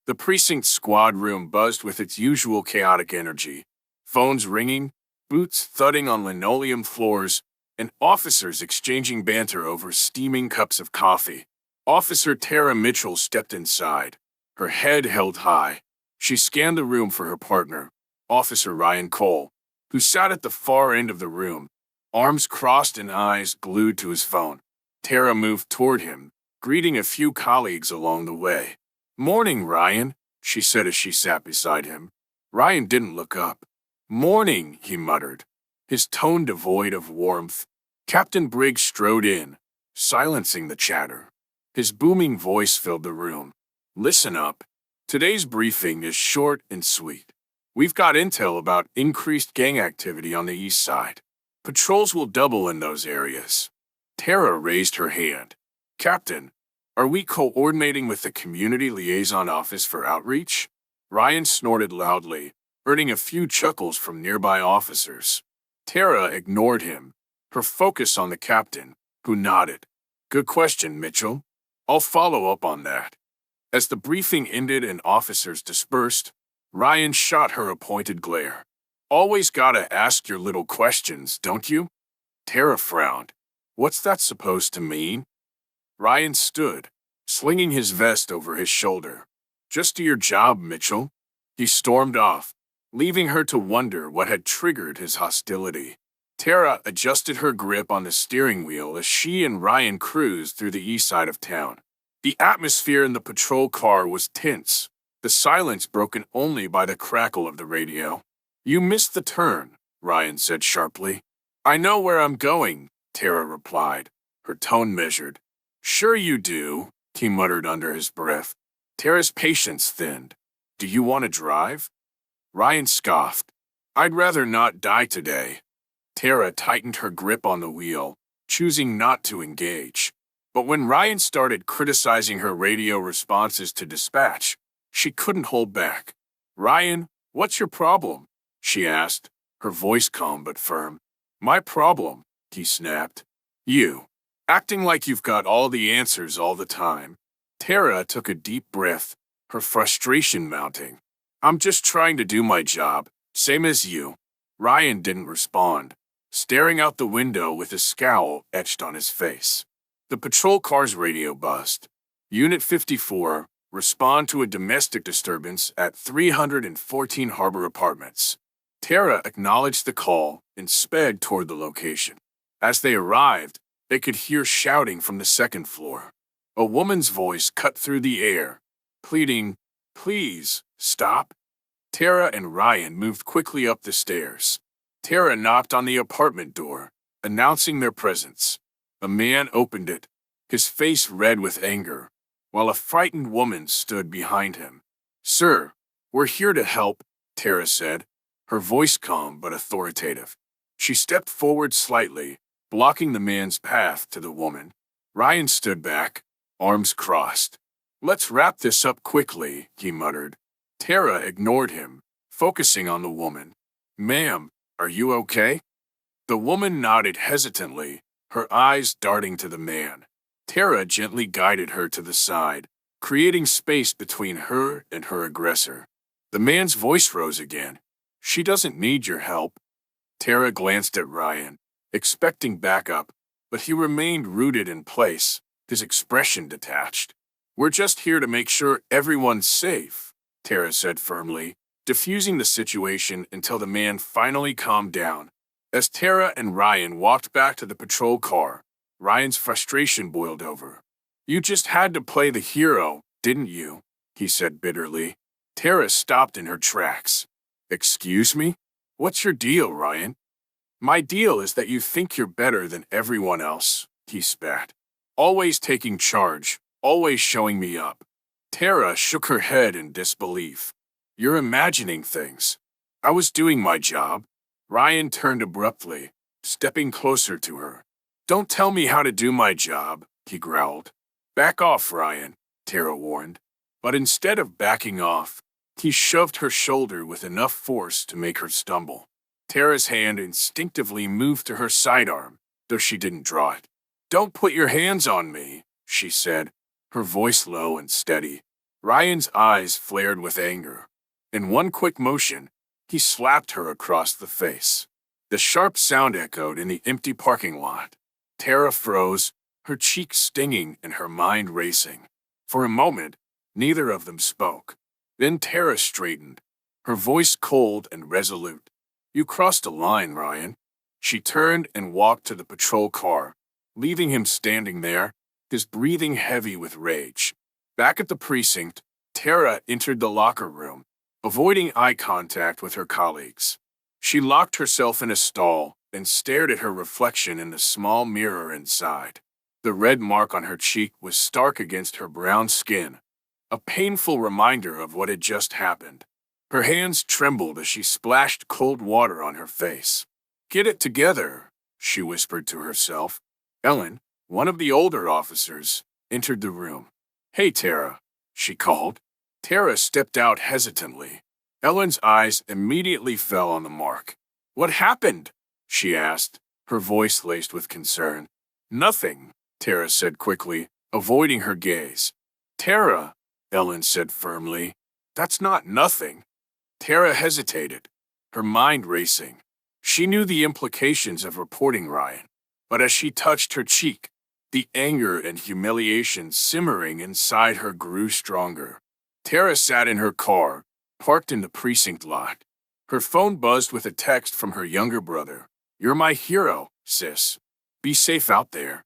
The precinct squad room buzzed with its usual chaotic energy. Phones ringing, boots thudding on linoleum floors, and officers exchanging banter over steaming cups of coffee. Officer Tara Mitchell stepped inside, her head held high. She scanned the room for her partner, Officer Ryan Cole, who sat at the far end of the room, arms crossed and eyes glued to his phone. Tara moved toward him, greeting a few colleagues along the way. "Morning, Ryan," she said as she sat beside him. Ryan didn't look up. "Morning," he muttered, his tone devoid of warmth. Captain Briggs strode in, silencing the chatter. His booming voice filled the room. "Listen up. Today's briefing is short and sweet. We've got intel about increased gang activity on the east side. Patrols will double in those areas." Tara raised her hand. "Captain, are we coordinating with the Community Liaison Office for outreach?" Ryan snorted loudly, earning a few chuckles from nearby officers. Tara ignored him, her focus on the captain, who nodded. "Good question, Mitchell. I'll follow up on that." As the briefing ended and officers dispersed, Ryan shot her a pointed glare. "Always gotta ask your little questions, don't you?" Tara frowned. "What's that supposed to mean?" Ryan stood, slinging his vest over his shoulder. "Just do your job, Mitchell." He stormed off, leaving her to wonder what had triggered his hostility. Tara adjusted her grip on the steering wheel as she and Ryan cruised through the east side of town. The atmosphere in the patrol car was tense, the silence broken only by the crackle of the radio. "You missed the turn," Ryan said sharply. "I know where I'm going," Tara replied, her tone measured. "Sure you do," he muttered under his breath. Tara's patience thinned. "Do you want to drive?" Ryan scoffed. "I'd rather not die today." Tara tightened her grip on the wheel, choosing not to engage. But when Ryan started criticizing her radio responses to dispatch, she couldn't hold back. "Ryan, what's your problem?" she asked, her voice calm but firm. "My problem," he snapped. "You. Acting like you've got all the answers all the time." Tara took a deep breath, her frustration mounting. "I'm just trying to do my job, same as you." Ryan didn't respond, staring out the window with a scowl etched on his face. The patrol car's radio buzzed. "Unit 54, respond to a domestic disturbance at 314 Harbor Apartments." Tara acknowledged the call and sped toward the location. As they arrived, they could hear shouting from the second floor. A woman's voice cut through the air, pleading, "Please, stop." Tara and Ryan moved quickly up the stairs. Tara knocked on the apartment door, announcing their presence. A man opened it, his face red with anger, while a frightened woman stood behind him. "Sir, we're here to help," Tara said, her voice calm but authoritative. She stepped forward slightly, blocking the man's path to the woman. Ryan stood back, arms crossed. "Let's wrap this up quickly," he muttered. Tara ignored him, focusing on the woman. "Ma'am, are you okay?" The woman nodded hesitantly, her eyes darting to the man. Tara gently guided her to the side, creating space between her and her aggressor. The man's voice rose again. "She doesn't need your help." Tara glanced at Ryan, expecting backup, but he remained rooted in place, his expression detached. "We're just here to make sure everyone's safe," Tara said firmly, diffusing the situation until the man finally calmed down. As Tara and Ryan walked back to the patrol car, Ryan's frustration boiled over. "You just had to play the hero, didn't you?" he said bitterly. Tara stopped in her tracks. "Excuse me? What's your deal, Ryan?" "My deal is that you think you're better than everyone else," he spat. "Always taking charge, always showing me up." Tara shook her head in disbelief. "You're imagining things. I was doing my job." Ryan turned abruptly, stepping closer to her. "Don't tell me how to do my job," he growled. "Back off, Ryan," Tara warned. But instead of backing off, he shoved her shoulder with enough force to make her stumble. Tara's hand instinctively moved to her sidearm, though she didn't draw it. "Don't put your hands on me," she said, her voice low and steady. Ryan's eyes flared with anger. In one quick motion, he slapped her across the face. The sharp sound echoed in the empty parking lot. Tara froze, her cheeks stinging and her mind racing. For a moment, neither of them spoke. Then Tara straightened, her voice cold and resolute. "You crossed a line, Ryan." She turned and walked to the patrol car, leaving him standing there, his breathing heavy with rage. Back at the precinct, Tara entered the locker room, avoiding eye contact with her colleagues. She locked herself in a stall and stared at her reflection in the small mirror inside. The red mark on her cheek was stark against her brown skin, a painful reminder of what had just happened. Her hands trembled as she splashed cold water on her face. "Get it together," she whispered to herself. Ellen, one of the older officers, entered the room. "Hey, Tara," she called. Tara stepped out hesitantly. Ellen's eyes immediately fell on the mark. "What happened?" she asked, her voice laced with concern. "Nothing," Tara said quickly, avoiding her gaze. "Tara," Ellen said firmly, "that's not nothing." Tara hesitated, her mind racing. She knew the implications of reporting Ryan, but as she touched her cheek, the anger and humiliation simmering inside her grew stronger. Tara sat in her car, parked in the precinct lot. Her phone buzzed with a text from her younger brother. "You're my hero, sis. Be safe out there."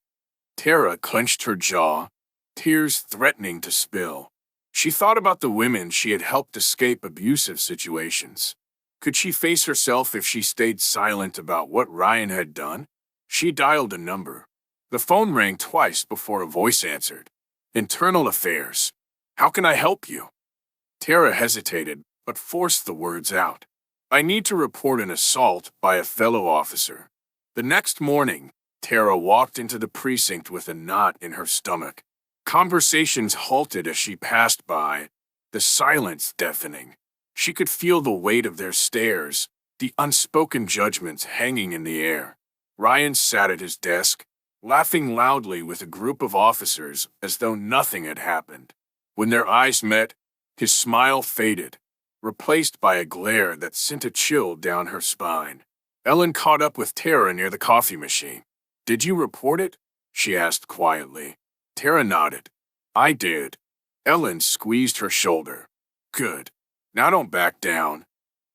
Tara clenched her jaw, tears threatening to spill. She thought about the women she had helped escape abusive situations. Could she face herself if she stayed silent about what Ryan had done? She dialed a number. The phone rang twice before a voice answered. "Internal Affairs. How can I help you?" Tara hesitated, but forced the words out. "I need to report an assault by a fellow officer." The next morning, Tara walked into the precinct with a knot in her stomach. Conversations halted as she passed by, the silence deafening. She could feel the weight of their stares, the unspoken judgments hanging in the air. Ryan sat at his desk, laughing loudly with a group of officers as though nothing had happened. When their eyes met, his smile faded, replaced by a glare that sent a chill down her spine. Ellen caught up with Tara near the coffee machine. "Did you report it?" she asked quietly. Tara nodded. "I did." Ellen squeezed her shoulder. "Good. Now don't back down."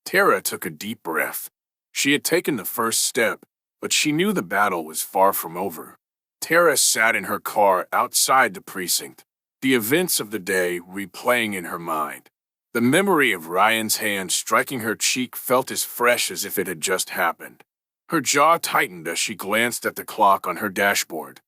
Tara took a deep breath. She had taken the first step, but she knew the battle was far from over. Tara sat in her car outside the precinct, the events of the day replaying in her mind. The memory of Ryan's hand striking her cheek felt as fresh as if it had just happened. Her jaw tightened as she glanced at the clock on her dashboard,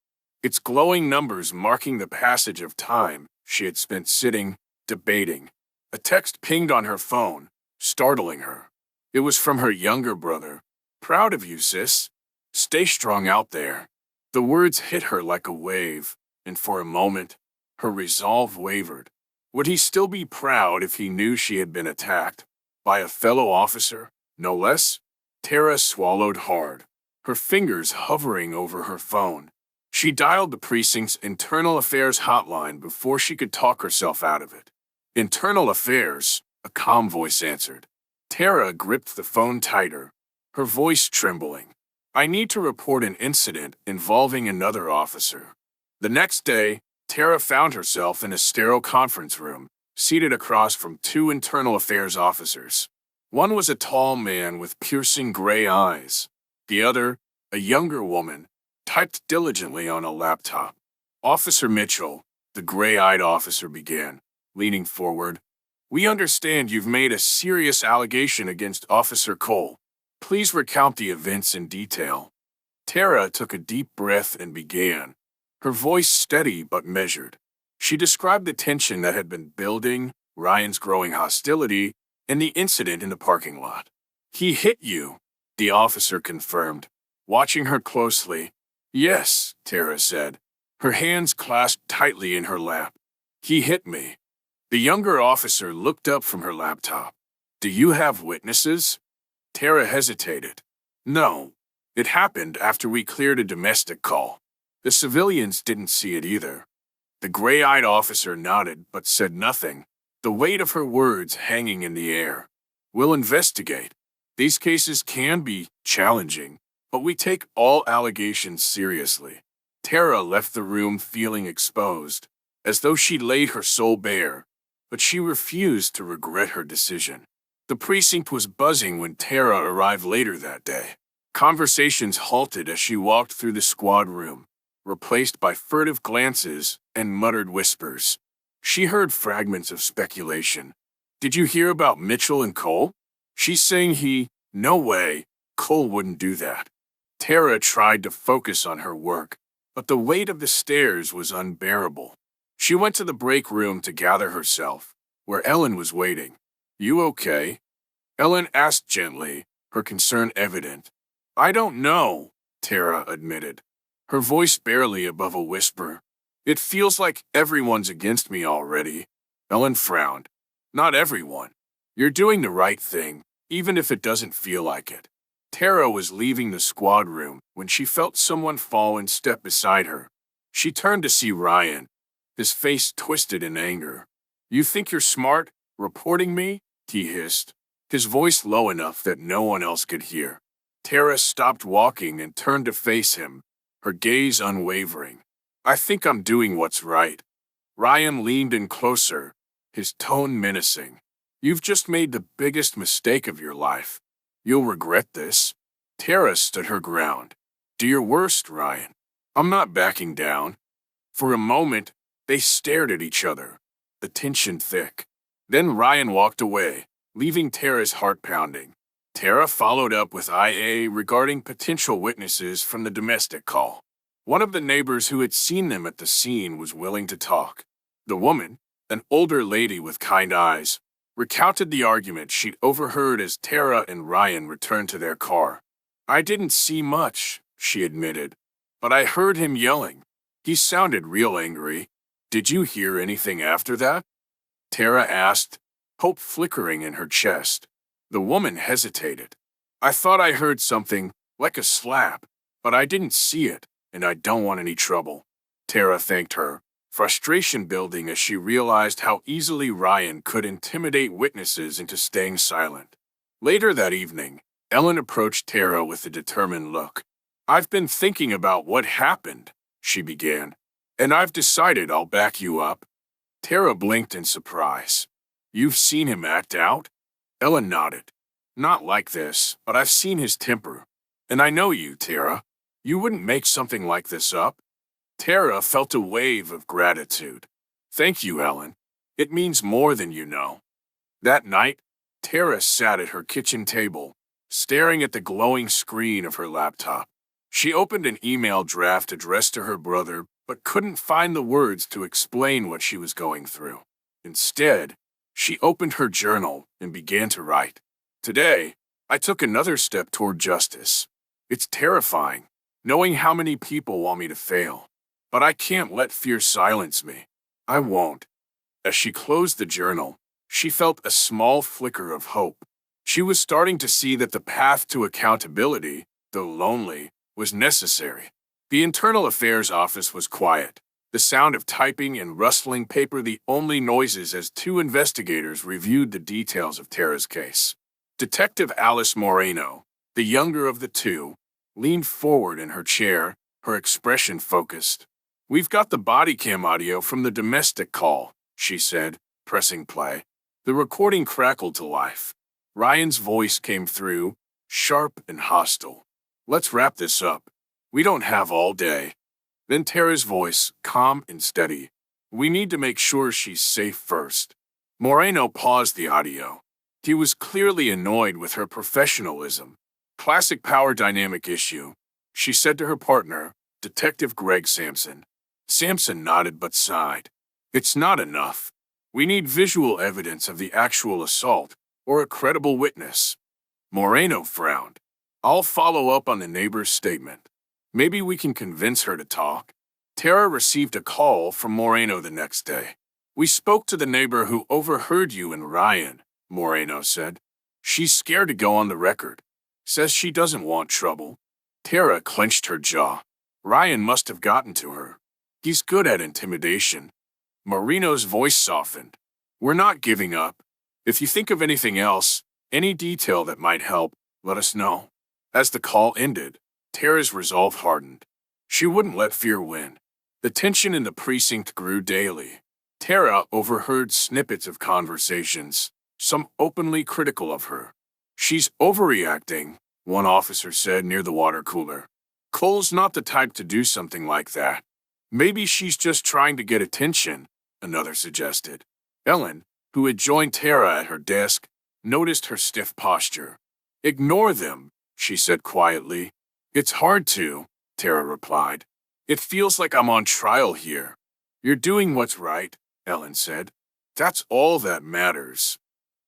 its glowing numbers marking the passage of time she had spent sitting, debating. A text pinged on her phone, startling her. It was from her younger brother. "Proud of you, sis. Stay strong out there." The words hit her like a wave, and for a moment, her resolve wavered. Would he still be proud if he knew she had been attacked? By a fellow officer, no less? Tara swallowed hard, her fingers hovering over her phone. She dialed the precinct's Internal Affairs hotline before she could talk herself out of it. "Internal Affairs," a calm voice answered. Tara gripped the phone tighter, her voice trembling. "I need to report an incident involving another officer." The next day, Tara found herself in a sterile conference room, seated across from two Internal Affairs officers. One was a tall man with piercing gray eyes. The other, a younger woman, typed diligently on a laptop. "Officer Mitchell," the gray-eyed officer began, leaning forward. "We understand you've made a serious allegation against Officer Cole. Please recount the events in detail." Tara took a deep breath and began, her voice steady but measured. She described the tension that had been building, Ryan's growing hostility, and the incident in the parking lot. "He hit you," the officer confirmed, watching her closely. "Yes," Tara said, her hands clasped tightly in her lap. "He hit me." The younger officer looked up from her laptop. "Do you have witnesses?" Tara hesitated. "No. It happened after we cleared a domestic call. The civilians didn't see it either." The gray-eyed officer nodded but said nothing, the weight of her words hanging in the air. We'll investigate. These cases can be challenging, but we take all allegations seriously. Tara left the room feeling exposed, as though she'd laid her soul bare, but she refused to regret her decision. The precinct was buzzing when Tara arrived later that day. Conversations halted as she walked through the squad room, replaced by furtive glances and muttered whispers. She heard fragments of speculation. Did you hear about Mitchell and Cole? She's saying no way, Cole wouldn't do that. Tara tried to focus on her work, but the weight of the stairs was unbearable. She went to the break room to gather herself, where Ellen was waiting. You okay? Ellen asked gently, her concern evident. I don't know, Tara admitted, her voice barely above a whisper. It feels like everyone's against me already. Ellen frowned. Not everyone. You're doing the right thing, even if it doesn't feel like it. Tara was leaving the squad room when she felt someone fall and step beside her. She turned to see Ryan, his face twisted in anger. You think you're smart, reporting me? He hissed, his voice low enough that no one else could hear. Tara stopped walking and turned to face him, her gaze unwavering. I think I'm doing what's right. Ryan leaned in closer, his tone menacing. You've just made the biggest mistake of your life. You'll regret this. Tara stood her ground. Do your worst, Ryan. I'm not backing down. For a moment, they stared at each other, the tension thick. Then Ryan walked away, leaving Tara's heart pounding. Tara followed up with IA regarding potential witnesses from the domestic call. One of the neighbors who had seen them at the scene was willing to talk. The woman, an older lady with kind eyes, recounted the argument she'd overheard as Tara and Ryan returned to their car. I didn't see much, she admitted, but I heard him yelling. He sounded real angry. Did you hear anything after that? Tara asked, hope flickering in her chest. The woman hesitated. I thought I heard something, like a slap, but I didn't see it, and I don't want any trouble. Tara thanked her, frustration building as she realized how easily Ryan could intimidate witnesses into staying silent. Later that evening, Ellen approached Tara with a determined look. I've been thinking about what happened, she began, and I've decided I'll back you up. Tara blinked in surprise. You've seen him act out? Ellen nodded. Not like this, but I've seen his temper. And I know you, Tara. You wouldn't make something like this up. Tara felt a wave of gratitude. Thank you, Ellen. It means more than you know. That night, Tara sat at her kitchen table, staring at the glowing screen of her laptop. She opened an email draft addressed to her brother, but couldn't find the words to explain what she was going through. Instead, she opened her journal and began to write. Today, I took another step toward justice. It's terrifying, knowing how many people want me to fail. But I can't let fear silence me. I won't. As she closed the journal, she felt a small flicker of hope. She was starting to see that the path to accountability, though lonely, was necessary. The Internal Affairs office was quiet, the sound of typing and rustling paper the only noises as two investigators reviewed the details of Tara's case. Detective Alice Moreno, the younger of the two, leaned forward in her chair, her expression focused. We've got the body cam audio from the domestic call, she said, pressing play. The recording crackled to life. Ryan's voice came through, sharp and hostile. Let's wrap this up. We don't have all day. Then Tara's voice, calm and steady. We need to make sure she's safe first. Moreno paused the audio. He was clearly annoyed with her professionalism. Classic power dynamic issue, she said to her partner, Detective Greg Sampson. Sampson nodded but sighed. It's not enough. We need visual evidence of the actual assault, or a credible witness. Moreno frowned. I'll follow up on the neighbor's statement. Maybe we can convince her to talk. Tara received a call from Moreno the next day. We spoke to the neighbor who overheard you and Ryan, Moreno said. She's scared to go on the record. Says she doesn't want trouble. Tara clenched her jaw. Ryan must have gotten to her. He's good at intimidation. Marino's voice softened. We're not giving up. If you think of anything else, any detail that might help, let us know. As the call ended, Tara's resolve hardened. She wouldn't let fear win. The tension in the precinct grew daily. Tara overheard snippets of conversations, some openly critical of her. She's overreacting, one officer said near the water cooler. Cole's not the type to do something like that. Maybe she's just trying to get attention, another suggested. Ellen, who had joined Tara at her desk, noticed her stiff posture. Ignore them, she said quietly. It's hard to, Tara replied. It feels like I'm on trial here. You're doing what's right, Ellen said. That's all that matters.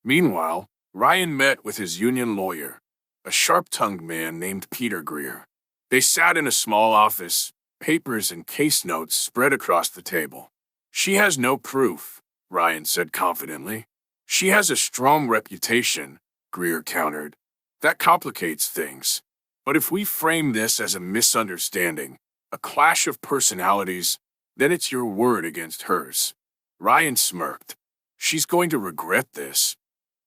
Meanwhile, Ryan met with his union lawyer, a sharp-tongued man named Peter Greer. They sat in a small office, papers and case notes spread across the table. She has no proof, Ryan said confidently. She has a strong reputation, Greer countered. That complicates things. But if we frame this as a misunderstanding, a clash of personalities, then it's your word against hers. Ryan smirked. She's going to regret this.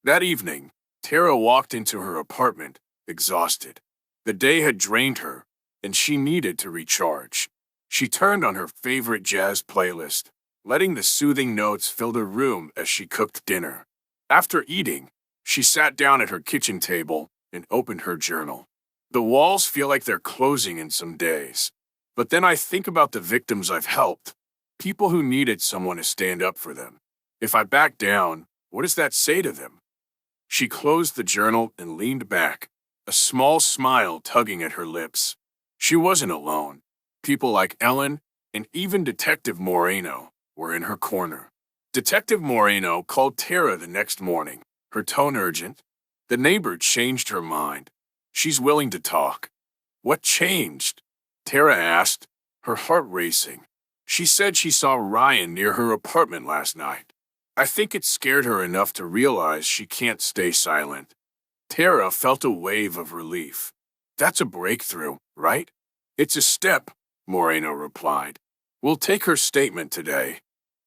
That evening, Tara walked into her apartment, exhausted. The day had drained her, and she needed to recharge. She turned on her favorite jazz playlist, letting the soothing notes fill the room as she cooked dinner. After eating, she sat down at her kitchen table and opened her journal. The walls feel like they're closing in some days. But then I think about the victims I've helped, people who needed someone to stand up for them. If I back down, what does that say to them? She closed the journal and leaned back, a small smile tugging at her lips. She wasn't alone. People like Ellen and even Detective Moreno were in her corner. Detective Moreno called Tara the next morning, her tone urgent. The neighbor changed her mind. She's willing to talk. What changed? Tara asked, her heart racing. She said she saw Ryan near her apartment last night. I think it scared her enough to realize she can't stay silent. Tara felt a wave of relief. That's a breakthrough, right? It's a step, Moreno replied. We'll take her statement today.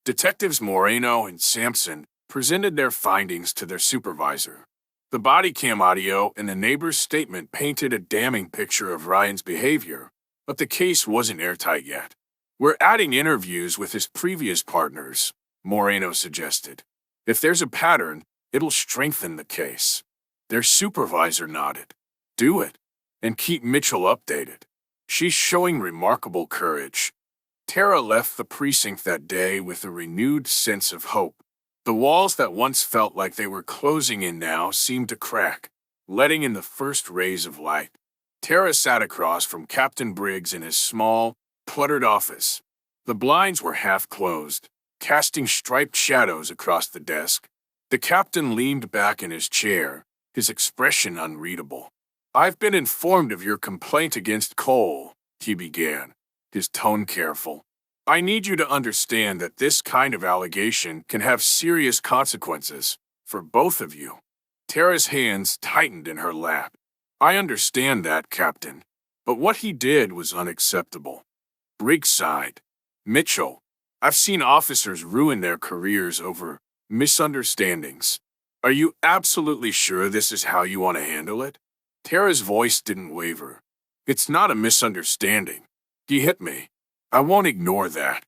Detectives Moreno and Sampson presented their findings to their supervisor. The body cam audio and the neighbor's statement painted a damning picture of Ryan's behavior, but the case wasn't airtight yet. We're adding interviews with his previous partners, Moreno suggested. If there's a pattern, it'll strengthen the case. Their supervisor nodded. Do it, and keep Mitchell updated. She's showing remarkable courage. Tara left the precinct that day with a renewed sense of hope. The walls that once felt like they were closing in now seemed to crack, letting in the first rays of light. Tara sat across from Captain Briggs in his small, cluttered office. The blinds were half closed, casting striped shadows across the desk. The captain leaned back in his chair, his expression unreadable. I've been informed of your complaint against Cole, he began, his tone careful. I need you to understand that this kind of allegation can have serious consequences for both of you. Tara's hands tightened in her lap. I understand that, Captain, but what he did was unacceptable. Briggs sighed. Mitchell, I've seen officers ruin their careers over misunderstandings. Are you absolutely sure this is how you want to handle it? Tara's voice didn't waver. It's not a misunderstanding. He hit me. I won't ignore that.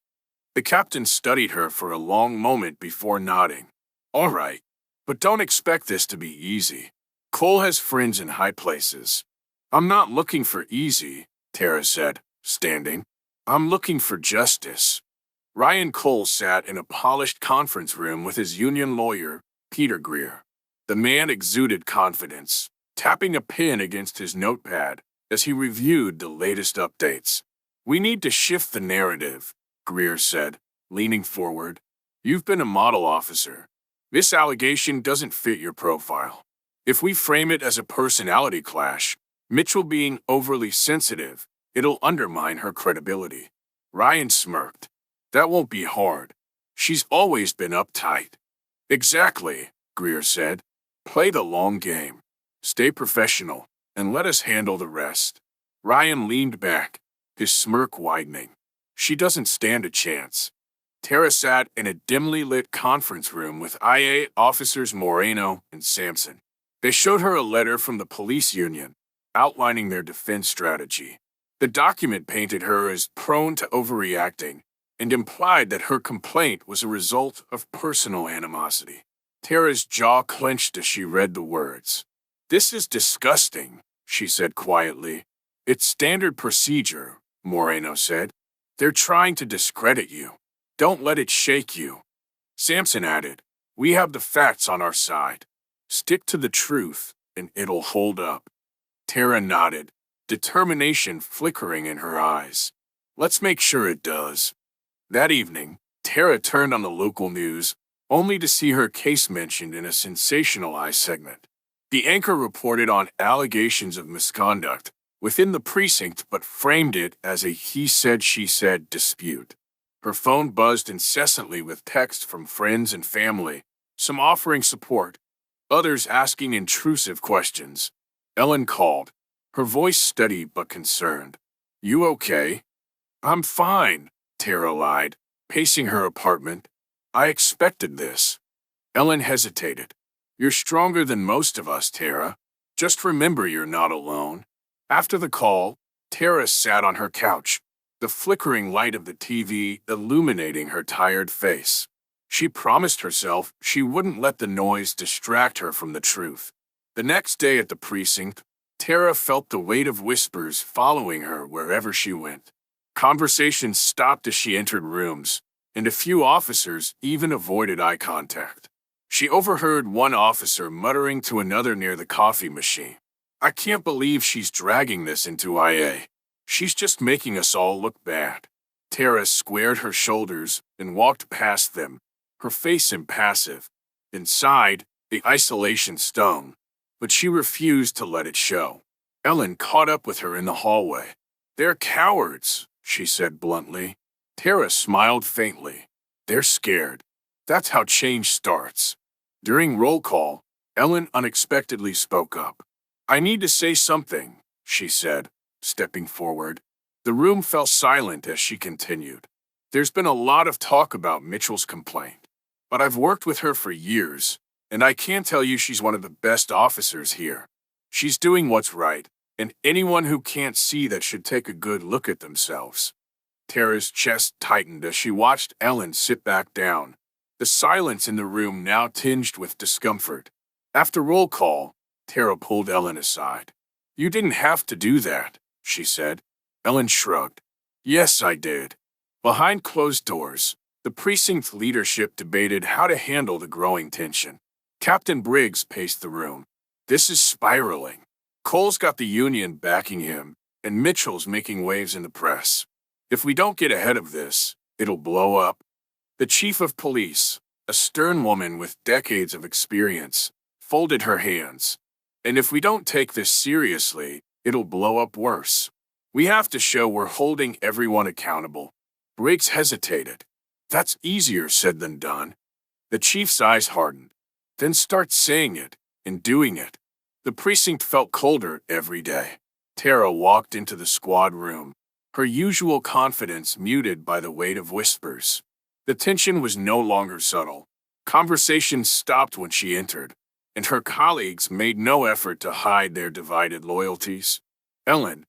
The captain studied her for a long moment before nodding. All right, but don't expect this to be easy. Cole has friends in high places. I'm not looking for easy, Tara said, standing. I'm looking for justice. Ryan Cole sat in a polished conference room with his union lawyer, Peter Greer. The man exuded confidence, tapping a pen against his notepad as he reviewed the latest updates. We need to shift the narrative, Greer said, leaning forward. You've been a model officer. This allegation doesn't fit your profile. If we frame it as a personality clash, Mitchell being overly sensitive, it'll undermine her credibility. Ryan smirked. That won't be hard. She's always been uptight. Exactly, Greer said. Play the long game. Stay professional, and let us handle the rest. Ryan leaned back, his smirk widening. She doesn't stand a chance. Tara sat in a dimly lit conference room with IA officers Moreno and Sampson. They showed her a letter from the police union, outlining their defense strategy. The document painted her as prone to overreacting and implied that her complaint was a result of personal animosity. Tara's jaw clenched as she read the words. "This is disgusting," she said quietly. "It's standard procedure," Moreno said. "They're trying to discredit you. Don't let it shake you." Sampson added, "We have the facts on our side. Stick to the truth, and it'll hold up." Tara nodded, determination flickering in her eyes. "Let's make sure it does." That evening, Tara turned on the local news, only to see her case mentioned in a sensationalized segment. The anchor reported on allegations of misconduct within the precinct but framed it as a he-said-she-said dispute. Her phone buzzed incessantly with texts from friends and family, some offering support, others asking intrusive questions. Ellen called, her voice steady but concerned. "You okay?" "I'm fine," Tara lied, pacing her apartment. "I expected this." Ellen hesitated. "You're stronger than most of us, Tara. Just remember you're not alone." After the call, Tara sat on her couch, the flickering light of the TV illuminating her tired face. She promised herself she wouldn't let the noise distract her from the truth. The next day at the precinct, Tara felt the weight of whispers following her wherever she went. Conversations stopped as she entered rooms, and a few officers even avoided eye contact. She overheard one officer muttering to another near the coffee machine. "I can't believe she's dragging this into IA. She's just making us all look bad." Tara squared her shoulders and walked past them, her face impassive. Inside, the isolation stung, but she refused to let it show. Ellen caught up with her in the hallway. "They're cowards," she said bluntly. Tara smiled faintly. "They're scared. That's how change starts." During roll call, Ellen unexpectedly spoke up. "I need to say something," she said, stepping forward. The room fell silent as she continued. "There's been a lot of talk about Mitchell's complaint, but I've worked with her for years, and I can tell you she's one of the best officers here. She's doing what's right, and anyone who can't see that should take a good look at themselves." Tara's chest tightened as she watched Ellen sit back down, the silence in the room now tinged with discomfort. After roll call, Tara pulled Ellen aside. "You didn't have to do that," she said. Ellen shrugged. "Yes, I did." Behind closed doors, the precinct leadership debated how to handle the growing tension. Captain Briggs paced the room. "This is spiraling. Cole's got the union backing him, and Mitchell's making waves in the press. If we don't get ahead of this, it'll blow up." The chief of police, a stern woman with decades of experience, folded her hands. "And if we don't take this seriously, it'll blow up worse. We have to show we're holding everyone accountable." Briggs hesitated. "That's easier said than done." The chief's eyes hardened. "Then start saying it and doing it." The precinct felt colder every day. Tara walked into the squad room, her usual confidence muted by the weight of whispers. The tension was no longer subtle. Conversations stopped when she entered, and her colleagues made no effort to hide their divided loyalties. Ellen,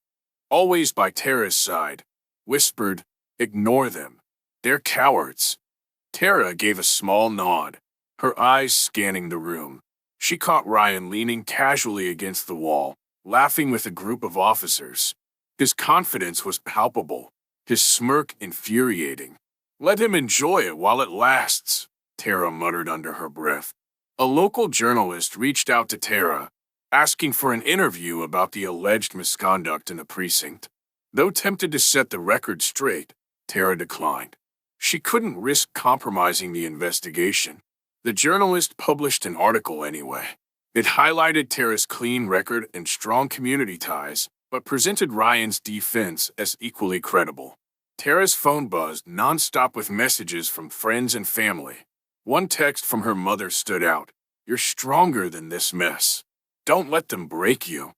always by Tara's side, whispered, "Ignore them. They're cowards." Tara gave a small nod, her eyes scanning the room. She caught Ryan leaning casually against the wall, laughing with a group of officers. His confidence was palpable, his smirk infuriating. "Let him enjoy it while it lasts," Tara muttered under her breath. A local journalist reached out to Tara, asking for an interview about the alleged misconduct in the precinct. Though tempted to set the record straight, Tara declined. She couldn't risk compromising the investigation. The journalist published an article anyway. It highlighted Tara's clean record and strong community ties, but presented Ryan's defense as equally credible. Tara's phone buzzed nonstop with messages from friends and family. One text from her mother stood out. "You're stronger than this mess. Don't let them break you."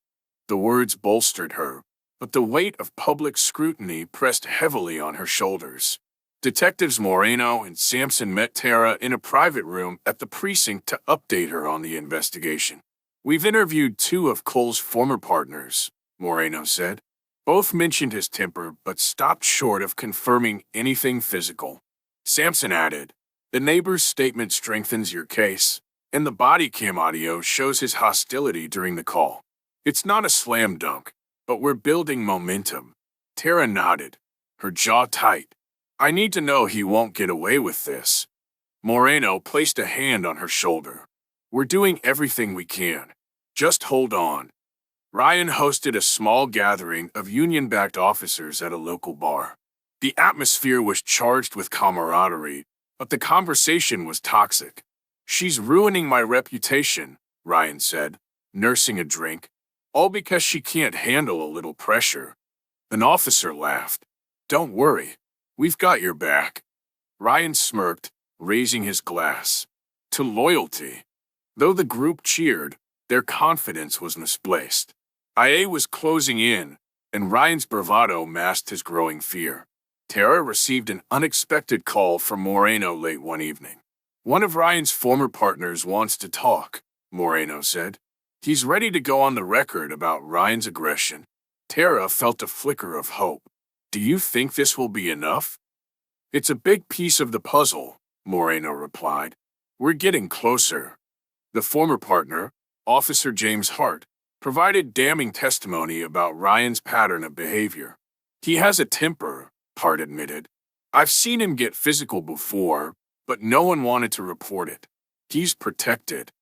The words bolstered her, but the weight of public scrutiny pressed heavily on her shoulders. Detectives Moreno and Sampson met Tara in a private room at the precinct to update her on the investigation. "We've interviewed two of Cole's former partners," Moreno said. "Both mentioned his temper but stopped short of confirming anything physical." Sampson added, "The neighbor's statement strengthens your case, and the body cam audio shows his hostility during the call. It's not a slam dunk, but we're building momentum." Tara nodded, her jaw tight. "I need to know he won't get away with this." Moreno placed a hand on her shoulder. "We're doing everything we can. Just hold on." Ryan hosted a small gathering of union-backed officers at a local bar. The atmosphere was charged with camaraderie, but the conversation was toxic. "She's ruining my reputation," Ryan said, nursing a drink, "all because she can't handle a little pressure." An officer laughed. "Don't worry. We've got your back." Ryan smirked, raising his glass. "To loyalty." Though the group cheered, their confidence was misplaced. IA was closing in, and Ryan's bravado masked his growing fear. Tara received an unexpected call from Moreno late one evening. "One of Ryan's former partners wants to talk," Moreno said. "He's ready to go on the record about Ryan's aggression." Tara felt a flicker of hope. "Do you think this will be enough?" "It's a big piece of the puzzle," Moreno replied. "We're getting closer." The former partner, Officer James Hart, provided damning testimony about Ryan's pattern of behavior. "He has a temper," Hart admitted. "I've seen him get physical before, but no one wanted to report it. He's protected."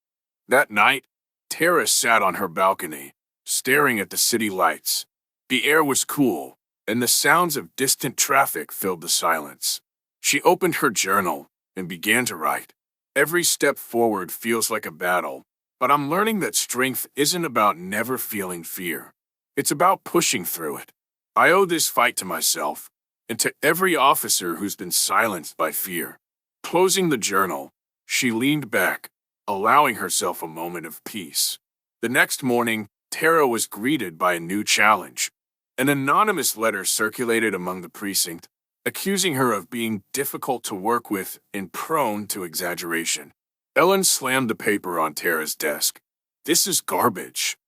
That night, Tara sat on her balcony, staring at the city lights. The air was cool, and the sounds of distant traffic filled the silence. She opened her journal and began to write. "Every step forward feels like a battle, but I'm learning that strength isn't about never feeling fear. It's about pushing through it. I owe this fight to myself and to every officer who's been silenced by fear." Closing the journal, she leaned back, allowing herself a moment of peace. The next morning, Tara was greeted by a new challenge. An anonymous letter circulated among the precinct, accusing her of being difficult to work with and prone to exaggeration. Ellen slammed the paper on Tara's desk. "This is garbage."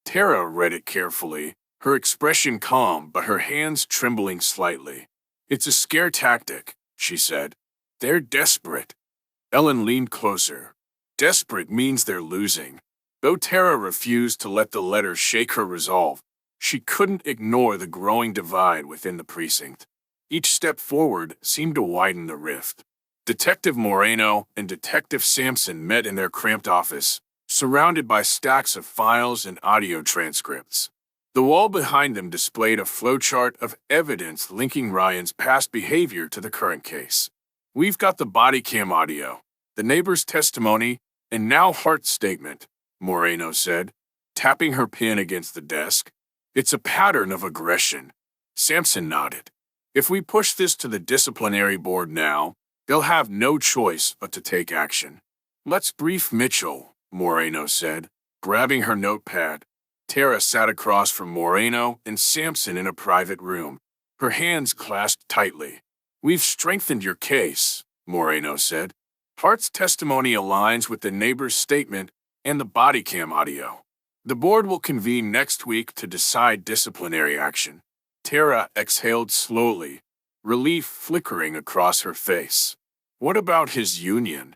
Tara read it carefully, her expression calm but her hands trembling slightly. "It's a scare tactic," she said. "They're desperate." Ellen leaned closer. "Desperate means they're losing." Though Tara refused to let the letter shake her resolve, she couldn't ignore the growing divide within the precinct. Each step forward seemed to widen the rift. Detective Moreno and Detective Sampson met in their cramped office, surrounded by stacks of files and audio transcripts. The wall behind them displayed a flowchart of evidence linking Ryan's past behavior to the current case. "We've got the body cam audio, the neighbor's testimony, and now Hart's statement," Moreno said, tapping her pen against the desk. "It's a pattern of aggression." Sampson nodded. "If we push this to the disciplinary board now, they'll have no choice but to take action." "Let's brief Mitchell," Moreno said, grabbing her notepad. Tara sat across from Moreno and Sampson in a private room, her hands clasped tightly. "We've strengthened your case," Moreno said. "Hart's testimony aligns with the neighbor's statement and the body cam audio. The board will convene next week to decide disciplinary action." Tara exhaled slowly, relief flickering across her face. "What about his union?"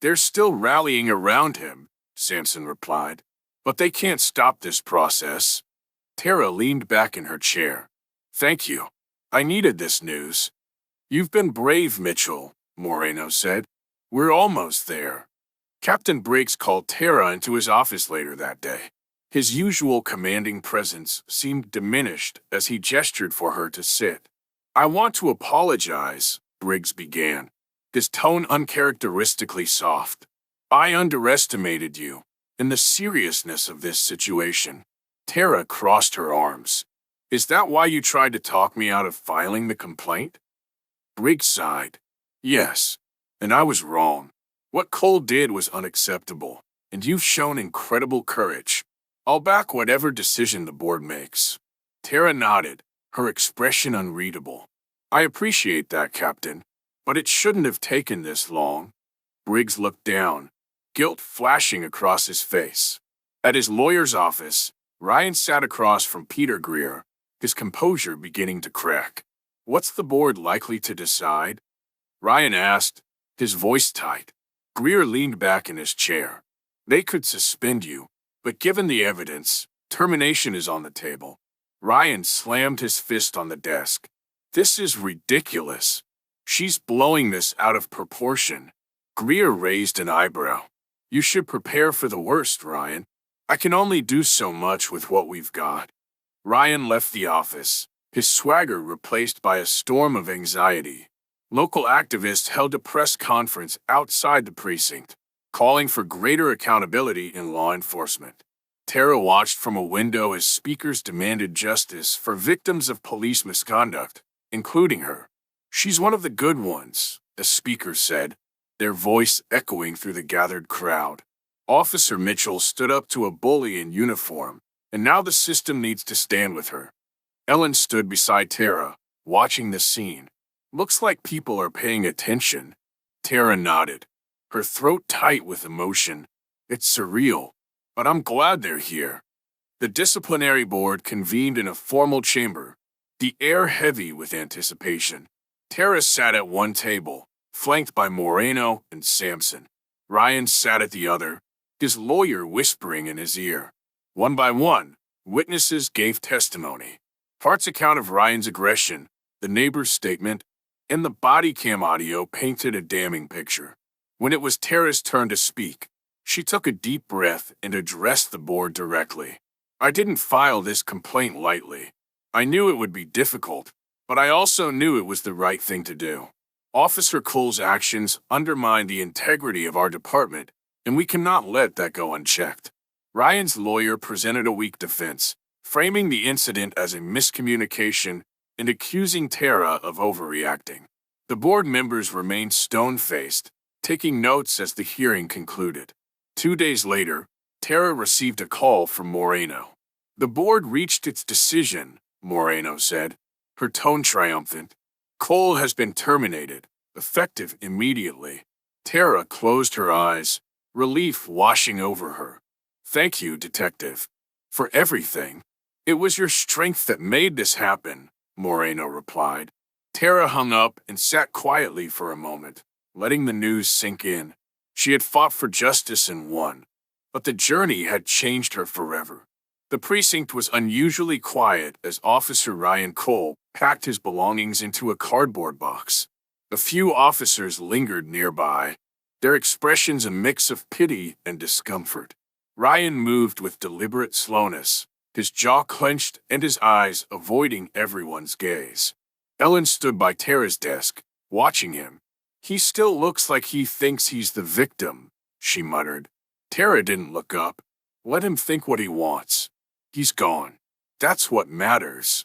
"They're still rallying around him," Sampson replied. "But they can't stop this process." Tara leaned back in her chair. "Thank you. I needed this news." "You've been brave, Mitchell," Moreno said. "We're almost there." Captain Briggs called Tara into his office later that day. His usual commanding presence seemed diminished as he gestured for her to sit. "I want to apologize," Briggs began, his tone uncharacteristically soft. "I underestimated you and the seriousness of this situation." Tara crossed her arms. "Is that why you tried to talk me out of filing the complaint?" Briggs sighed. "Yes, and I was wrong. What Cole did was unacceptable, and you've shown incredible courage. I'll back whatever decision the board makes." Tara nodded, her expression unreadable. I appreciate that, Captain, but it shouldn't have taken this long. Briggs looked down, guilt flashing across his face. At his lawyer's office, Ryan sat across from Peter Greer, his composure beginning to crack. What's the board likely to decide? Ryan asked, his voice tight. Greer leaned back in his chair. They could suspend you, but given the evidence, termination is on the table. Ryan slammed his fist on the desk. This is ridiculous. She's blowing this out of proportion. Greer raised an eyebrow. You should prepare for the worst, Ryan. I can only do so much with what we've got. Ryan left the office, his swagger replaced by a storm of anxiety. Local activists held a press conference outside the precinct, calling for greater accountability in law enforcement. Tara watched from a window as speakers demanded justice for victims of police misconduct, including her. She's one of the good ones, the speakers said, their voice echoing through the gathered crowd. Officer Mitchell stood up to a bully in uniform, and now the system needs to stand with her. Ellen stood beside Tara, watching the scene. Looks like people are paying attention. Tara nodded, her throat tight with emotion. It's surreal, but I'm glad they're here. The disciplinary board convened in a formal chamber, the air heavy with anticipation. Tara sat at one table, flanked by Moreno and Sampson. Ryan sat at the other, his lawyer whispering in his ear. One by one, witnesses gave testimony. Parts account of Ryan's aggression, the neighbor's statement, and the body cam audio painted a damning picture. When it was Tara's turn to speak, she took a deep breath and addressed the board directly. I didn't file this complaint lightly. I knew it would be difficult, but I also knew it was the right thing to do. Officer Cole's actions undermine the integrity of our department, and we cannot let that go unchecked. Ryan's lawyer presented a weak defense, framing the incident as a miscommunication and accusing Tara of overreacting. The board members remained stone-faced, taking notes as the hearing concluded. 2 days later, Tara received a call from Moreno. The board reached its decision, Moreno said, her tone triumphant. Cole has been terminated, effective immediately. Tara closed her eyes, relief washing over her. Thank you, Detective, for everything. It was your strength that made this happen, Moreno replied. Tara hung up and sat quietly for a moment, letting the news sink in. She had fought for justice and won, but the journey had changed her forever. The precinct was unusually quiet as Officer Ryan Cole packed his belongings into a cardboard box. A few officers lingered nearby, their expressions a mix of pity and discomfort. Ryan moved with deliberate slowness, his jaw clenched and his eyes avoiding everyone's gaze. Ellen stood by Tara's desk, watching him. He still looks like he thinks he's the victim, she muttered. Tara didn't look up. Let him think what he wants. He's gone. That's what matters.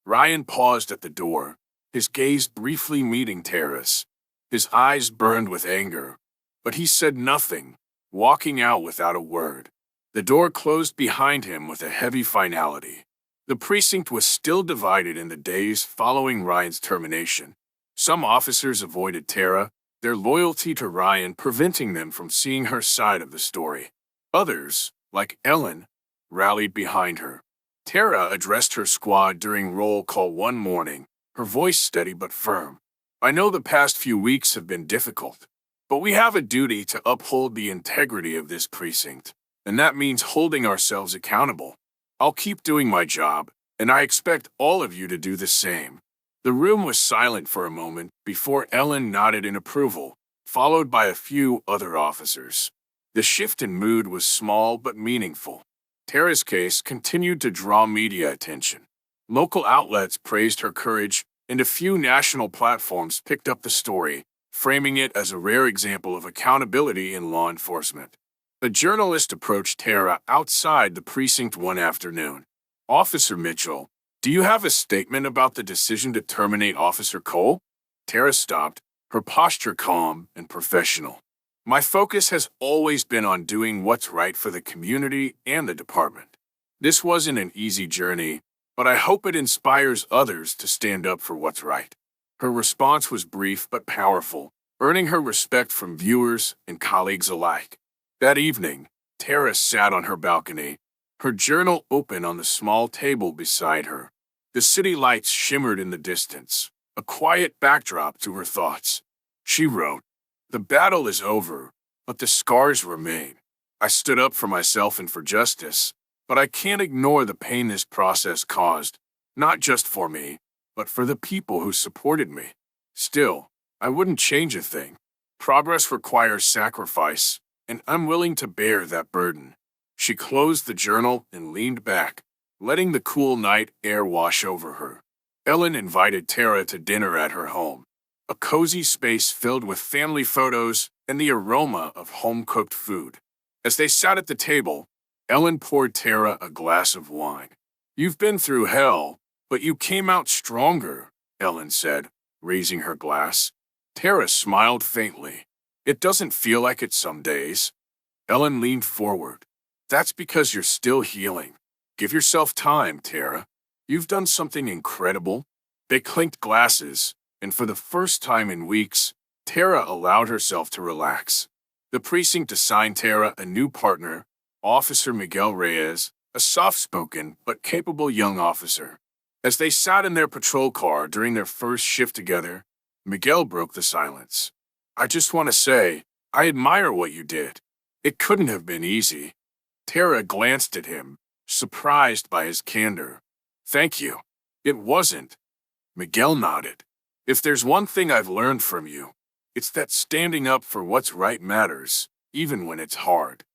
Ryan paused at the door, his gaze briefly meeting Tara's. His eyes burned with anger, but he said nothing, walking out without a word. The door closed behind him with a heavy finality. The precinct was still divided in the days following Ryan's termination. Some officers avoided Tara, their loyalty to Ryan preventing them from seeing her side of the story. Others, like Ellen, rallied behind her. Tara addressed her squad during roll call one morning, her voice steady but firm. I know the past few weeks have been difficult, but we have a duty to uphold the integrity of this precinct, and that means holding ourselves accountable. I'll keep doing my job, and I expect all of you to do the same. The room was silent for a moment before Ellen nodded in approval, followed by a few other officers. The shift in mood was small but meaningful. Tara's case continued to draw media attention. Local outlets praised her courage, and a few national platforms picked up the story, framing it as a rare example of accountability in law enforcement. A journalist approached Tara outside the precinct one afternoon. Officer Mitchell, do you have a statement about the decision to terminate Officer Cole? Tara stopped, her posture calm and professional. My focus has always been on doing what's right for the community and the department. This wasn't an easy journey, but I hope it inspires others to stand up for what's right. Her response was brief but powerful, earning her respect from viewers and colleagues alike. That evening, Tara sat on her balcony, her journal open on the small table beside her. The city lights shimmered in the distance, a quiet backdrop to her thoughts. She wrote, "The battle is over, but the scars remain. I stood up for myself and for justice, but I can't ignore the pain this process caused, not just for me, but for the people who supported me. Still, I wouldn't change a thing. Progress requires sacrifice, and I'm willing to bear that burden." She closed the journal and leaned back, letting the cool night air wash over her. Ellen invited Tara to dinner at her home, a cozy space filled with family photos and the aroma of home-cooked food. As they sat at the table, Ellen poured Tara a glass of wine. "You've been through hell, but you came out stronger," Ellen said, raising her glass. Tara smiled faintly. "It doesn't feel like it some days." Ellen leaned forward. "That's because you're still healing. Give yourself time, Tara. You've done something incredible." They clinked glasses, and for the first time in weeks, Tara allowed herself to relax. The precinct assigned Tara a new partner, Officer Miguel Reyes, a soft-spoken but capable young officer. As they sat in their patrol car during their first shift together, Miguel broke the silence. "I just want to say, I admire what you did. It couldn't have been easy." Tara glanced at him, surprised by his candor. "Thank you. It wasn't." Miguel nodded. "If there's one thing I've learned from you, it's that standing up for what's right matters, even when it's hard."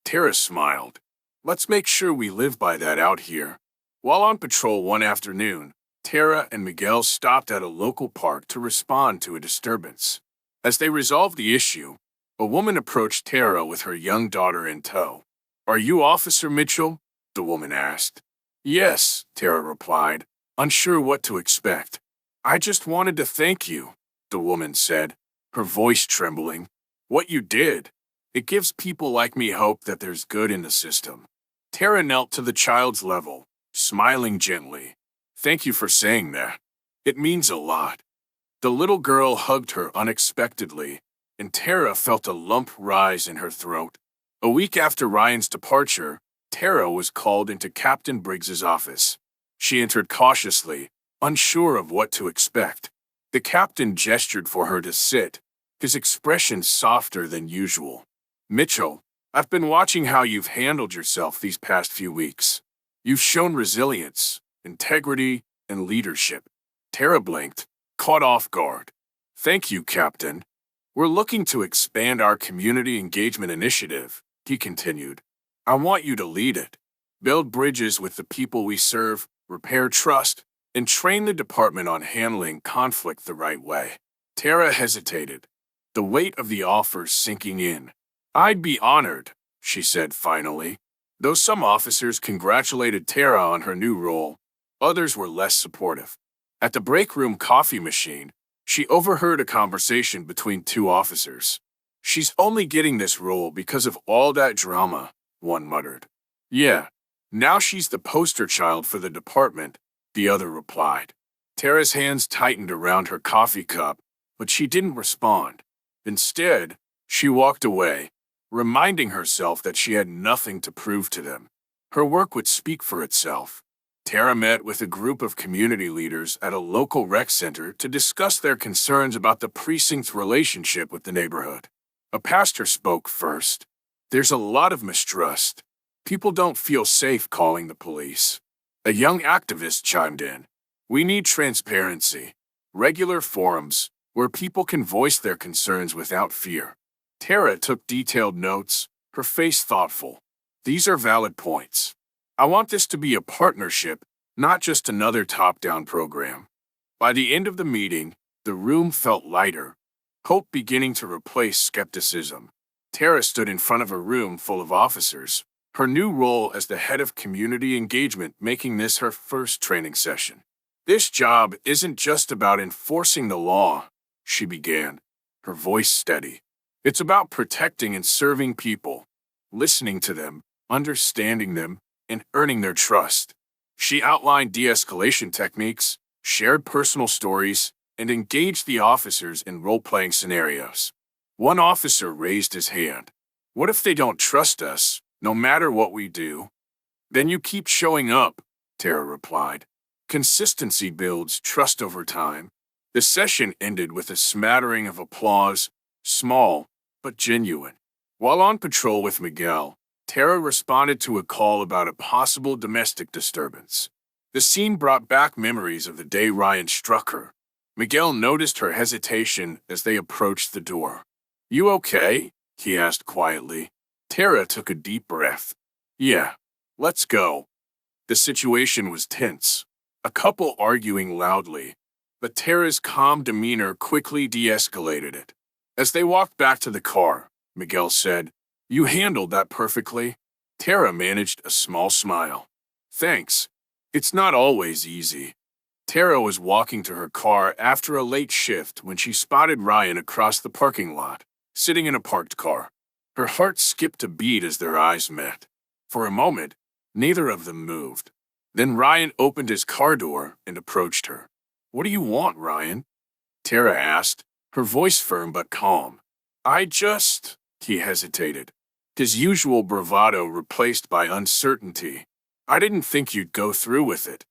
Tara smiled. "Let's make sure we live by that out here." While on patrol one afternoon, Tara and Miguel stopped at a local park to respond to a disturbance. As they resolved the issue, a woman approached Tara with her young daughter in tow. "Are you Officer Mitchell?" the woman asked. "Yes," Tara replied, unsure what to expect. "I just wanted to thank you," the woman said, her voice trembling. "What you did, it gives people like me hope that there's good in the system." Tara knelt to the child's level, smiling gently. "Thank you for saying that. It means a lot." The little girl hugged her unexpectedly, and Tara felt a lump rise in her throat. A week after Ryan's departure, Tara was called into Captain Briggs's office. She entered cautiously, unsure of what to expect. The captain gestured for her to sit, his expression softer than usual. "Mitchell, I've been watching how you've handled yourself these past few weeks. You've shown resilience, integrity, and leadership." Tara blinked, caught off guard. "Thank you, Captain. We're looking to expand our community engagement initiative," he continued. "I want you to lead it. Build bridges with the people we serve, repair trust, and train the department on handling conflict the right way." Tara hesitated, the weight of the offer sinking in. "I'd be honored," she said finally. Though some officers congratulated Tara on her new role, others were less supportive. At the break room coffee machine, she overheard a conversation between two officers. "She's only getting this role because of all that drama," one muttered. "Yeah, now she's the poster child for the department," the other replied. Tara's hands tightened around her coffee cup, but she didn't respond. Instead, she walked away, reminding herself that she had nothing to prove to them. Her work would speak for itself. Tara met with a group of community leaders at a local rec center to discuss their concerns about the precinct's relationship with the neighborhood. A pastor spoke first. "There's a lot of mistrust. People don't feel safe calling the police." A young activist chimed in. "We need transparency, regular forums where people can voice their concerns without fear." Tara took detailed notes, her face thoughtful. "These are valid points. I want this to be a partnership, not just another top-down program." By the end of the meeting, the room felt lighter, hope beginning to replace skepticism. Tara stood in front of a room full of officers, her new role as the head of community engagement making this her first training session. "This job isn't just about enforcing the law," she began, her voice steady. "It's about protecting and serving people, listening to them, understanding them, and earning their trust." She outlined de-escalation techniques, shared personal stories, and engaged the officers in role-playing scenarios. One officer raised his hand. "What if they don't trust us, no matter what we do?" "Then you keep showing up," Tara replied. "Consistency builds trust over time." The session ended with a smattering of applause, small but genuine. While on patrol with Miguel, Tara responded to a call about a possible domestic disturbance. The scene brought back memories of the day Ryan struck her. Miguel noticed her hesitation as they approached the door. "You okay?" he asked quietly. Tara took a deep breath. "Yeah, let's go." The situation was tense, a couple arguing loudly, but Tara's calm demeanor quickly de-escalated it. As they walked back to the car, Miguel said, "You handled that perfectly." Tara managed a small smile. "Thanks. It's not always easy." Tara was walking to her car after a late shift when she spotted Ryan across the parking lot, sitting in a parked car. Her heart skipped a beat as their eyes met. For a moment, neither of them moved. Then Ryan opened his car door and approached her. "What do you want, Ryan?" Tara asked, her voice firm but calm. He hesitated, his usual bravado replaced by uncertainty. "I didn't think you'd go through with it."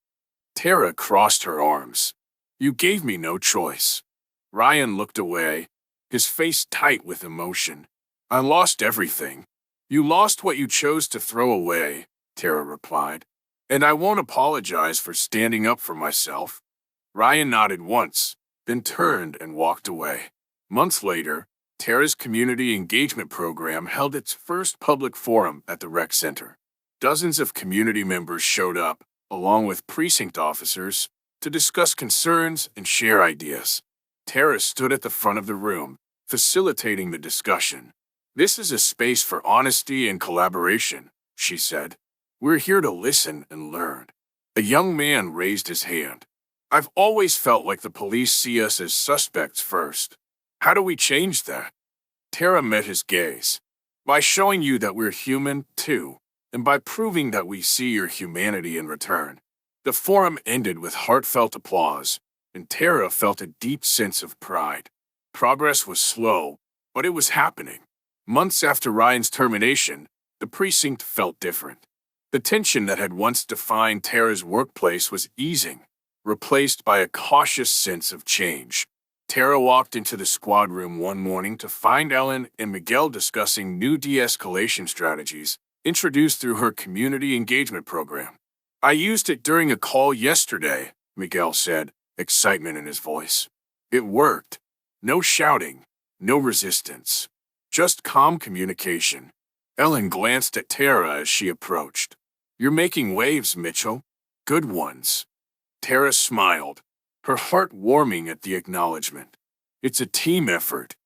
Tara crossed her arms. "You gave me no choice." Ryan looked away, his face tight with emotion. "I lost everything." "You lost what you chose to throw away," Tara replied. "And I won't apologize for standing up for myself." Ryan nodded once, then turned and walked away. Months later, Tara's community engagement program held its first public forum at the rec center. Dozens of community members showed up, along with precinct officers, to discuss concerns and share ideas. Tara stood at the front of the room, facilitating the discussion. "This is a space for honesty and collaboration," she said. "We're here to listen and learn." A young man raised his hand. "I've always felt like the police see us as suspects first. How do we change that?" Tara met his gaze. "By showing you that we're human, too, and by proving that we see your humanity in return." The forum ended with heartfelt applause, and Tara felt a deep sense of pride. Progress was slow, but it was happening. Months after Ryan's termination, the precinct felt different. The tension that had once defined Tara's workplace was easing, replaced by a cautious sense of change. Tara walked into the squad room one morning to find Ellen and Miguel discussing new de-escalation strategies introduced through her community engagement program. "I used it during a call yesterday," Miguel said, excitement in his voice. "It worked. No shouting, no resistance, just calm communication." Ellen glanced at Tara as she approached. "You're making waves, Mitchell. Good ones." Tara smiled, her heart warming at the acknowledgement. "It's a team effort."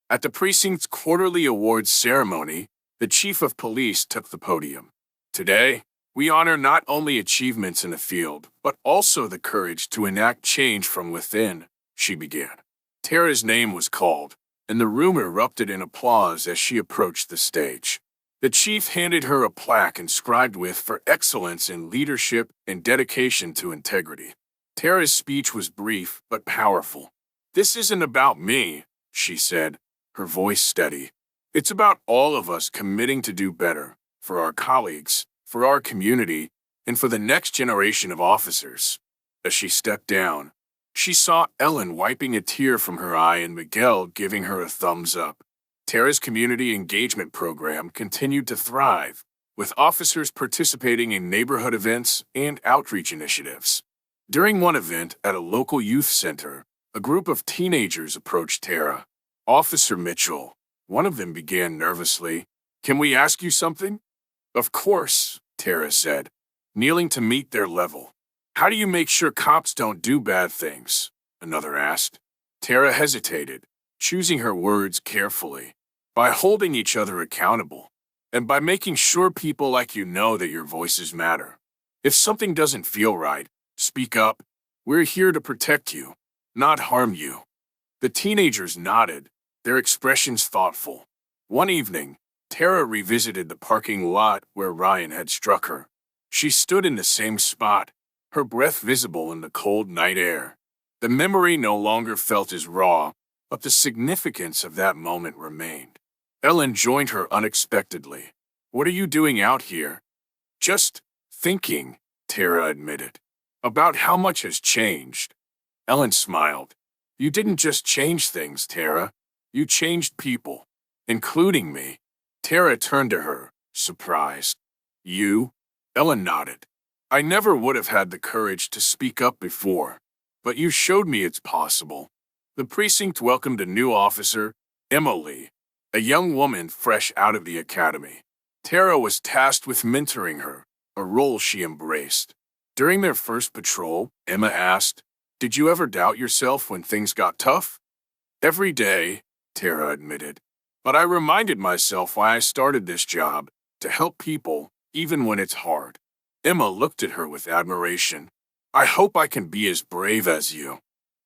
At the precinct's quarterly awards ceremony, the chief of police took the podium. "Today, we honor not only achievements in the field, but also the courage to enact change from within," she began. Tara's name was called, and the room erupted in applause as she approached the stage. The chief handed her a plaque inscribed with "For excellence in leadership and dedication to integrity." Tara's speech was brief but powerful. "This isn't about me," she said, her voice steady. "It's about all of us committing to do better, for our colleagues, for our community, and for the next generation of officers." As she stepped down, she saw Ellen wiping a tear from her eye and Miguel giving her a thumbs up. Tara's community engagement program continued to thrive, with officers participating in neighborhood events and outreach initiatives. During one event at a local youth center, a group of teenagers approached Tara. "Officer Mitchell," one of them began nervously, "can we ask you something?" "Of course," Tara said, kneeling to meet their level. "How do you make sure cops don't do bad things?" another asked. Tara hesitated, choosing her words carefully. "By holding each other accountable, and by making sure people like you know that your voices matter. If something doesn't feel right, speak up. We're here to protect you, not harm you." The teenagers nodded, their expressions thoughtful. One evening, Tara revisited the parking lot where Ryan had struck her. She stood in the same spot, her breath visible in the cold night air. The memory no longer felt as raw, but the significance of that moment remained. Ellen joined her unexpectedly. "What are you doing out here?" "Just thinking," Tara admitted, "about how much has changed." Ellen smiled. "You didn't just change things, Tara. You changed people, including me." Tara turned to her, surprised. "You?" Ellen nodded. "I never would have had the courage to speak up before, but you showed me it's possible." The precinct welcomed a new officer, Emily, a young woman fresh out of the academy. Tara was tasked with mentoring her, a role she embraced. During their first patrol, Emma asked, "Did you ever doubt yourself when things got tough?" "Every day," Tara admitted. "But I reminded myself why I started this job, to help people, even when it's hard." Emma looked at her with admiration. "I hope I can be as brave as you."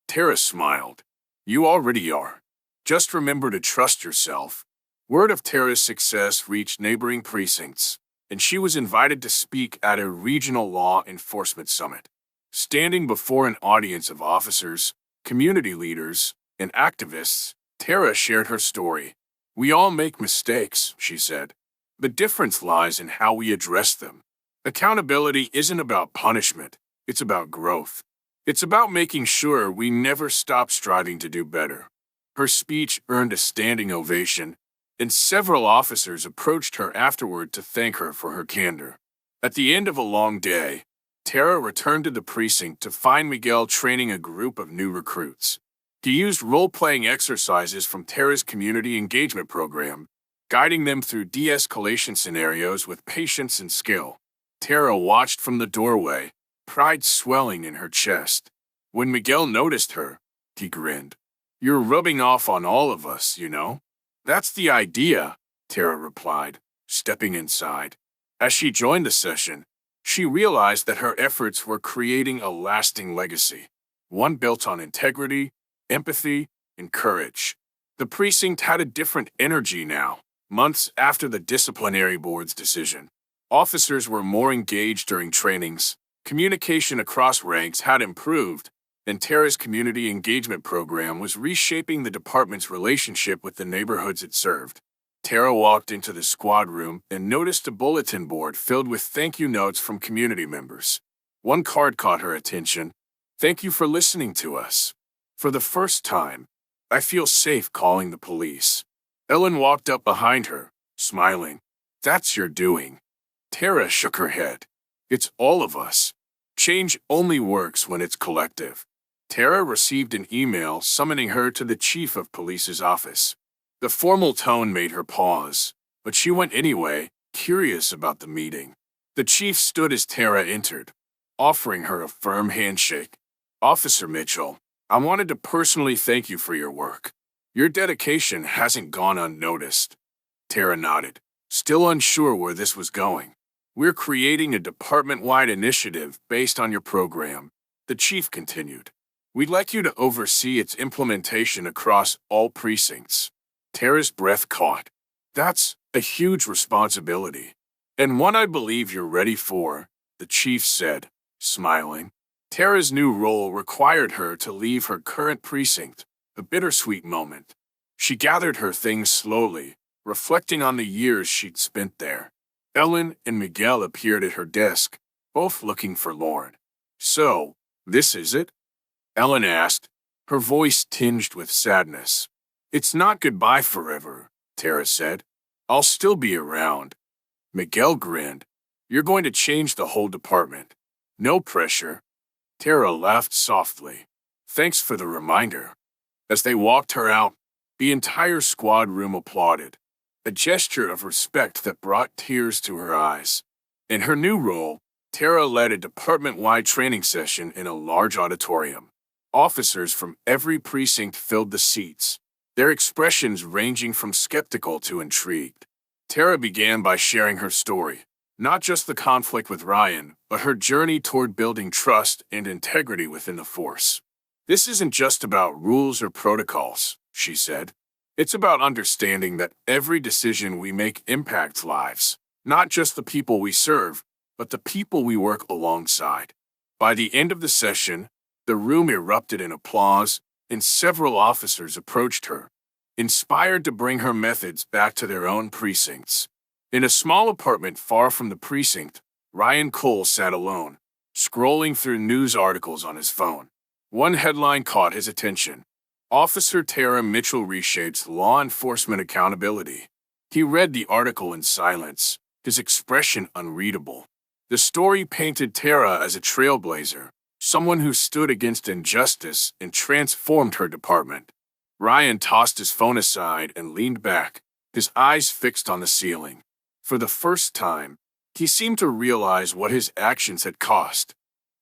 Tara smiled. "You already are. Just remember to trust yourself." Word of Tara's success reached neighboring precincts, and she was invited to speak at a regional law enforcement summit. Standing before an audience of officers, community leaders, and activists, Tara shared her story. "We all make mistakes," she said. "The difference lies in how we address them. Accountability isn't about punishment, it's about growth. It's about making sure we never stop striving to do better." Her speech earned a standing ovation, and several officers approached her afterward to thank her for her candor. At the end of a long day, Tara returned to the precinct to find Miguel training a group of new recruits. He used role-playing exercises from Tara's community engagement program, guiding them through de-escalation scenarios with patience and skill. Tara watched from the doorway, pride swelling in her chest. When Miguel noticed her, he grinned. "You're rubbing off on all of us, you know?" "That's the idea," Tara replied, stepping inside. As she joined the session, she realized that her efforts were creating a lasting legacy, one built on integrity, empathy, and courage. The precinct had a different energy now, months after the disciplinary board's decision. Officers were more engaged during trainings, communication across ranks had improved, and Tara's community engagement program was reshaping the department's relationship with the neighborhoods it served. Tara walked into the squad room and noticed a bulletin board filled with thank you notes from community members. One card caught her attention. "Thank you for listening to us. For the first time, I feel safe calling the police." Ellen walked up behind her, smiling. "That's your doing." Tara shook her head. "It's all of us. Change only works when it's collective." Tara received an email summoning her to the chief of police's office. The formal tone made her pause, but she went anyway, curious about the meeting. The chief stood as Tara entered, offering her a firm handshake. "Officer Mitchell, I wanted to personally thank you for your work. Your dedication hasn't gone unnoticed." Tara nodded, still unsure where this was going. "We're creating a department-wide initiative based on your program," the chief continued. "We'd like you to oversee its implementation across all precincts." Tara's breath caught. "That's a huge responsibility, and one I believe you're ready for," the chief said, smiling. Tara's new role required her to leave her current precinct, a bittersweet moment. She gathered her things slowly, reflecting on the years she'd spent there. Ellen and Miguel appeared at her desk, both looking forlorn. "So, this is it?" Ellen asked, her voice tinged with sadness. "It's not goodbye forever," Tara said. "I'll still be around." Miguel grinned. "You're going to change the whole department. No pressure." Tara laughed softly. "Thanks for the reminder." As they walked her out, the entire squad room applauded, a gesture of respect that brought tears to her eyes. In her new role, Tara led a department-wide training session in a large auditorium. Officers from every precinct filled the seats, their expressions ranging from skeptical to intrigued. Tara began by sharing her story, not just the conflict with Ryan, but her journey toward building trust and integrity within the force. "This isn't just about rules or protocols," she said. "It's about understanding that every decision we make impacts lives, not just the people we serve, but the people we work alongside." By the end of the session, the room erupted in applause, and several officers approached her, inspired to bring her methods back to their own precincts. In a small apartment far from the precinct, Ryan Cole sat alone, scrolling through news articles on his phone. One headline caught his attention: Officer Tara Mitchell reshapes law enforcement accountability. He read the article in silence, his expression unreadable. The story painted Tara as a trailblazer, someone who stood against injustice and transformed her department. Ryan tossed his phone aside and leaned back, his eyes fixed on the ceiling. For the first time, he seemed to realize what his actions had cost.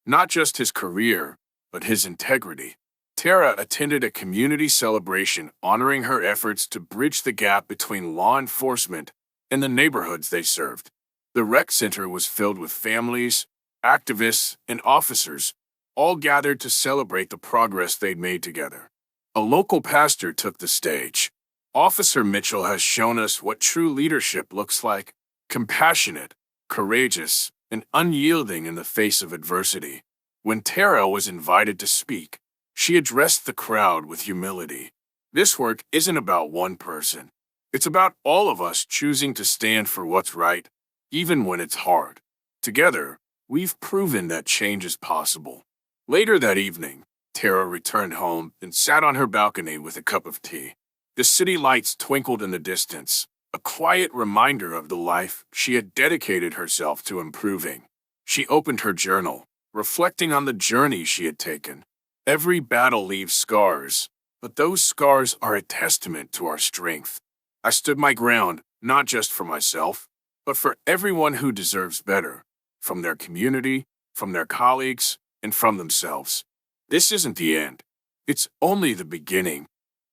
Not just his career, but his integrity. Tara attended a community celebration honoring her efforts to bridge the gap between law enforcement and the neighborhoods they served. The rec center was filled with families, activists, and officers, all gathered to celebrate the progress they'd made together. A local pastor took the stage. Officer Mitchell has shown us what true leadership looks like: compassionate, courageous, and unyielding in the face of adversity. When Tara was invited to speak, she addressed the crowd with humility. This work isn't about one person. It's about all of us choosing to stand for what's right, even when it's hard. Together, we've proven that change is possible. Later that evening, Tara returned home and sat on her balcony with a cup of tea. The city lights twinkled in the distance, a quiet reminder of the life she had dedicated herself to improving. She opened her journal, reflecting on the journey she had taken. Every battle leaves scars, but those scars are a testament to our strength. I stood my ground, not just for myself, but for everyone who deserves better, from their community, from their colleagues, and from themselves. This isn't the end. It's only the beginning.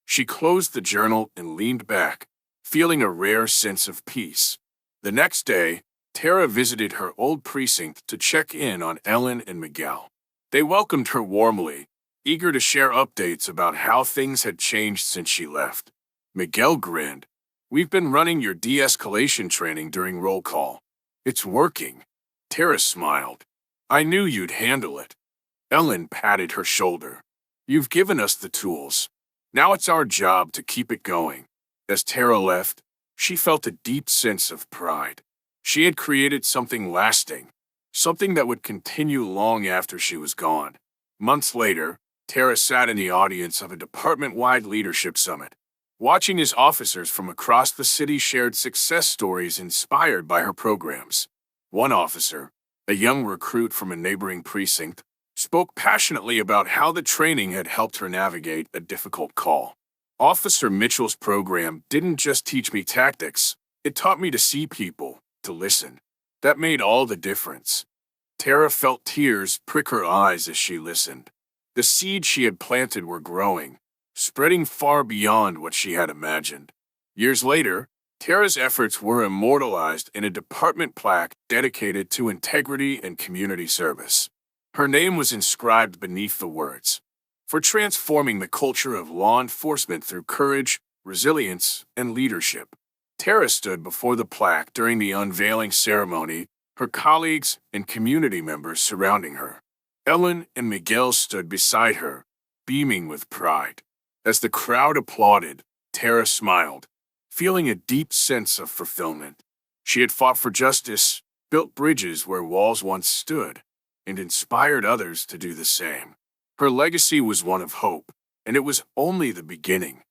She closed the journal and leaned back, feeling a rare sense of peace. The next day, Tara visited her old precinct to check in on Ellen and Miguel. They welcomed her warmly, eager to share updates about how things had changed since she left. Miguel grinned. "We've been running your de-escalation training during roll call. It's working." Tara smiled. "I knew you'd handle it." Ellen patted her shoulder. "You've given us the tools. Now it's our job to keep it going." As Tara left, she felt a deep sense of pride. She had created something lasting, something that would continue long after she was gone. Months later, Tara sat in the audience of a department-wide leadership summit, watching as officers from across the city shared success stories inspired by her programs. One officer, a young recruit from a neighboring precinct, spoke passionately about how the training had helped her navigate a difficult call. "Officer Mitchell's program didn't just teach me tactics, it taught me to see people, to listen. That made all the difference." Tara felt tears prick her eyes as she listened. The seeds she had planted were growing, spreading far beyond what she had imagined. Years later, Tara's efforts were immortalized in a department plaque dedicated to integrity and community service. Her name was inscribed beneath the words, "For transforming the culture of law enforcement through courage, resilience, and leadership." Tara stood before the plaque during the unveiling ceremony, her colleagues and community members surrounding her. Ellen and Miguel stood beside her, beaming with pride. As the crowd applauded, Tara smiled, feeling a deep sense of fulfillment. She had fought for justice, built bridges where walls once stood, and inspired others to do the same. Her legacy was one of hope, and it was only the beginning.